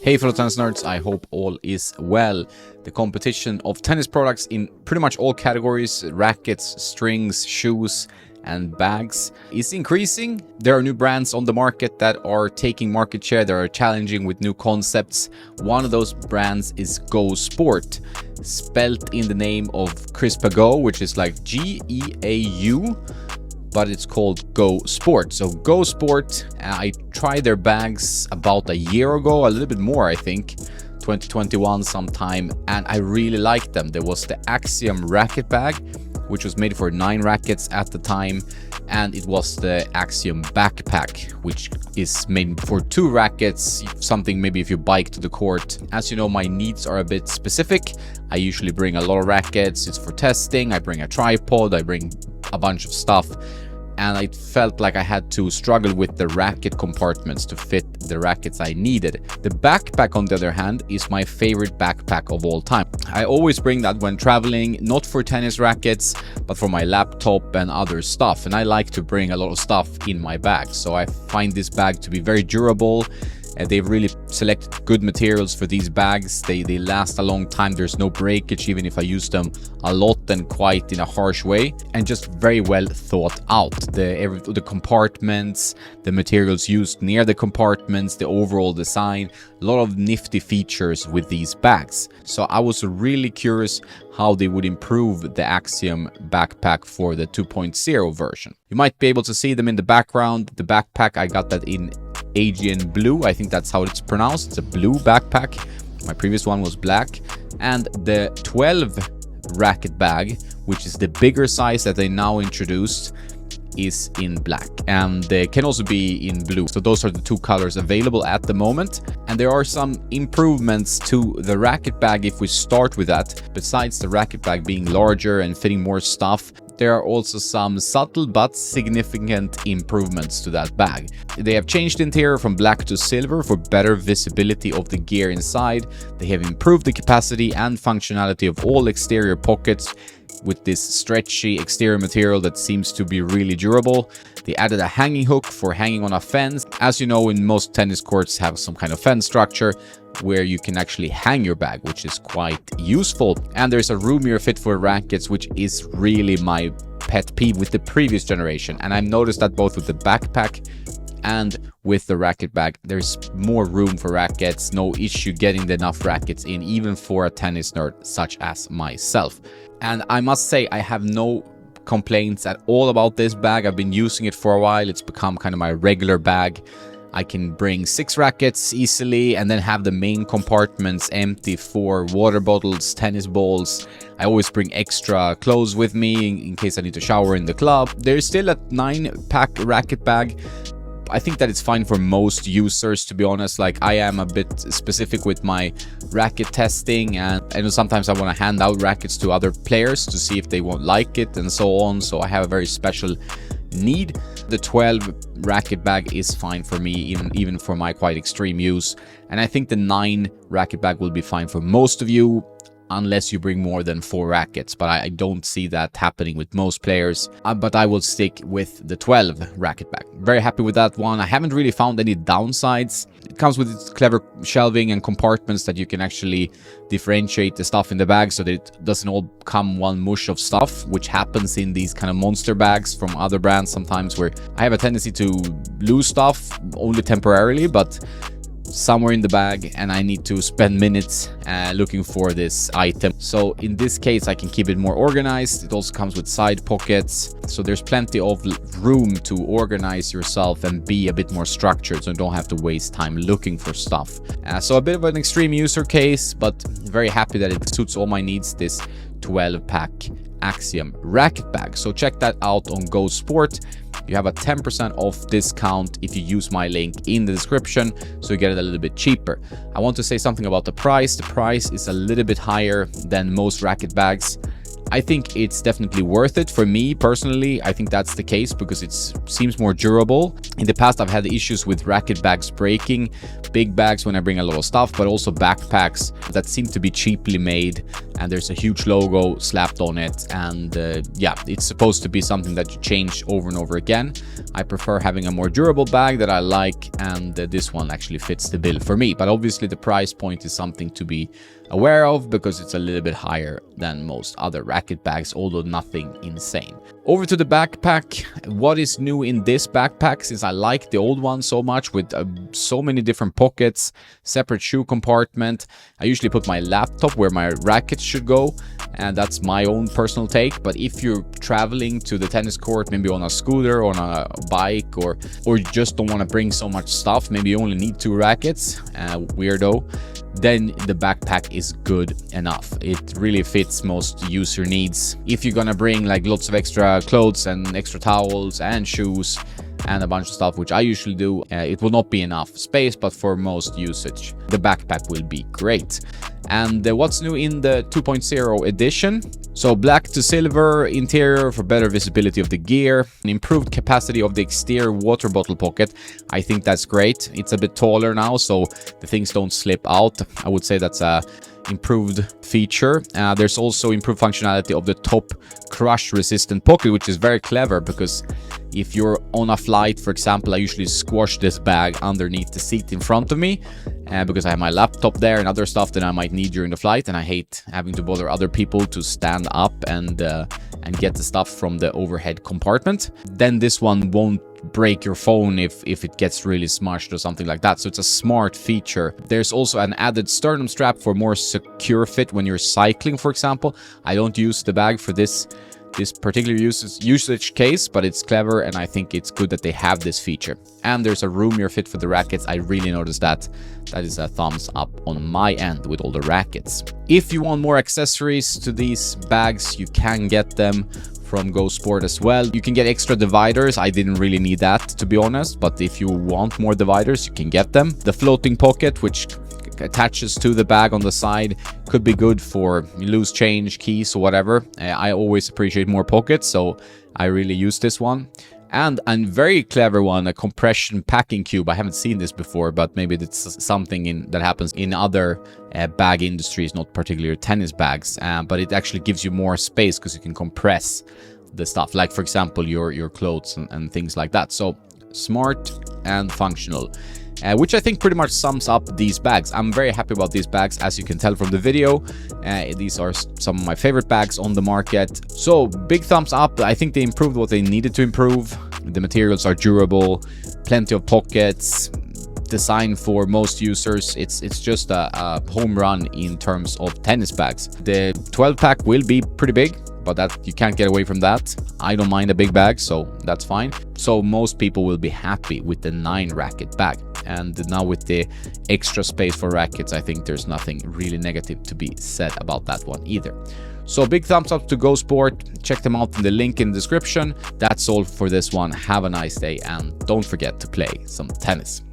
Hey fellow tennis nerds, I hope all is well. The competition of tennis products in pretty much all categories, rackets, strings, shoes, and bags is increasing. There are new brands on the market that are taking market share, that are challenging with new concepts. One of those brands is Geau Sport, spelt in the name of Geau, which is like G-E-A-U, but it's called Geau Sport. So Geau Sport, I tried their bags about a year ago, a little bit more I think, 2021 sometime, and I really liked them. There was the Axiom racket bag, which was made for 9 rackets at the time, and it was the Axiom backpack, which is made for 2 rackets, something maybe if you bike to the court. As you know, my needs are a bit specific. I usually bring a lot of rackets, it's for testing, I bring a tripod, I bring a bunch of stuff, and I felt like I had to struggle with the racket compartments to fit the rackets I needed. The backpack, on the other hand, is my favorite backpack of all time. I always bring that when traveling, not for tennis rackets, but for my laptop and other stuff. And I like to bring a lot of stuff in my bag. So I find this bag to be very durable. They've really selected good materials for these bags. They last a long time. There's no breakage, even if I use them a lot and quite in a harsh way, and just very well thought out. The compartments, the materials used near the compartments, the overall design, a lot of nifty features with these bags. So I was really curious how they would improve the Axiom backpack for the 2.0 version. You might be able to see them in the background. The backpack, I got that in Asian blue, I think that's how it's pronounced. It's a blue backpack. My previous one was black. And the 12 racket bag, which is the bigger size that they now introduced, is in black, and they can also be in blue. So those are the 2 colors available at the moment. And there are some improvements to the racket bag if we start with that. Besides the racket bag being larger and fitting more stuff, there are also some subtle but significant improvements to that bag. They have changed the interior from black to silver for better visibility of the gear inside. They have improved the capacity and functionality of all exterior pockets with this stretchy exterior material that seems to be really durable. They added a hanging hook for hanging on a fence. As you know, in most tennis courts have some kind of fence structure where you can actually hang your bag, which is quite useful. And there's a roomier fit for rackets, which is really my pet peeve with the previous generation. And I've noticed that both with the backpack and with the racket bag, there's more room for rackets. No issue getting enough rackets in, even for a tennis nerd such as myself. And I must say, I have no complaints at all about this bag. I've been using it for a while. It's become kind of my regular bag. I can bring 6 rackets easily and then have the main compartments empty for water bottles, tennis balls. I always bring extra clothes with me in case I need to shower in the club. There's still a 9-pack racket bag. I think that it's fine for most users, to be honest. Like, I am a bit specific with my racket testing, and I know sometimes I want to hand out rackets to other players to see if they won't like it and so on. So I have a very special need. The 12 racket bag is fine for me, even for my quite extreme use. And I think the 9 racket bag will be fine for most of you, unless you bring more than 4 rackets, but I don't see that happening with most players. But I will stick with the 12 racket bag. Very happy with that one. I haven't really found any downsides. It comes with its clever shelving and compartments that you can actually differentiate the stuff in the bag so that it doesn't all come one mush of stuff, which happens in these kind of monster bags from other brands sometimes, where I have a tendency to lose stuff only temporarily, but somewhere in the bag, and I need to spend minutes looking for this item. So in this case, I can keep it more organized. It also comes with side pockets, so there's plenty of room to organize yourself and be a bit more structured, so you don't have to waste time looking for stuff. So a bit of an extreme user case, but very happy that it suits all my needs, this 12-pack Axiom racket bag. So check that out on Geau Sport. You have a 10% off discount if you use my link in the description, so you get it a little bit cheaper. I want to say something about the price. The price is a little bit higher than most racket bags. I think it's definitely worth it for me personally. I think that's the case because it seems more durable. In the past, I've had issues with racket bags breaking, big bags when I bring a lot of stuff, but also backpacks that seem to be cheaply made and there's a huge logo slapped on it, and yeah, it's supposed to be something that you change over and over again. I prefer having a more durable bag that I like, and this one actually fits the bill for me. But obviously the price point is something to be aware of because it's a little bit higher than most other racket bags, although nothing insane. Over to the backpack. What is new in this backpack, since I like the old one so much with so many different pockets, separate shoe compartment. I usually put my laptop where my rackets should go, and that's my own personal take. But if you're traveling to the tennis court, maybe on a scooter, on a bike, or you just don't want to bring so much stuff, maybe you only need 2 rackets, weirdo, then the backpack is good enough. It really fits most user needs. If you're gonna bring like lots of extra clothes and extra towels and shoes and a bunch of stuff, which I usually do, it will not be enough space, but for most usage, the backpack will be great. And what's new in the 2.0 edition? So black to silver interior for better visibility of the gear, an improved capacity of the exterior water bottle pocket. I think that's great. It's a bit taller now, so the things don't slip out. I would say that's a improved feature. There's also improved functionality of the top crush resistant pocket, which is very clever because if you're on a flight, for example, I usually squash this bag underneath the seat in front of me because I have my laptop there and other stuff that I might need during the flight, and I hate having to bother other people to stand up and get the stuff from the overhead compartment. Then this one won't break your phone if it gets really smushed or something like that. So it's a smart feature. There's also an added sternum strap for more secure fit when you're cycling, for example. I don't use the bag for this particular usage case, but it's clever, and I think it's good that they have this feature. And there's a roomier fit for the rackets. I really noticed that. That is a thumbs up on my end with all the rackets. If you want more accessories to these bags, you can get them from Geau Sport as well. You can get extra dividers. I didn't really need that, to be honest, but if you want more dividers, you can get them. The floating pocket, which attaches to the bag on the side, could be good for loose change, keys, or whatever. I always appreciate more pockets, so I really use this one. And a very clever one, a compression packing cube. I haven't seen this before, but maybe it's something that happens in other bag industries, not particularly tennis bags. But it actually gives you more space because you can compress the stuff, like for example your clothes and things like that. So smart and functional. Which I think pretty much sums up these bags. I'm very happy about these bags, as you can tell from the video. These are some of my favorite bags on the market. So big thumbs up. I think they improved what they needed to improve. The materials are durable, plenty of pockets, designed for most users. It's just a home run in terms of tennis bags. The 12 pack will be pretty big, but that you can't get away from that. I don't mind a big bag, so that's fine. So most people will be happy with the 9 racket bag. And now with the extra space for rackets, I think there's nothing really negative to be said about that one either. So big thumbs up to Geau Sport. Check them out in the link in the description. That's all for this one. Have a nice day, and don't forget to play some tennis.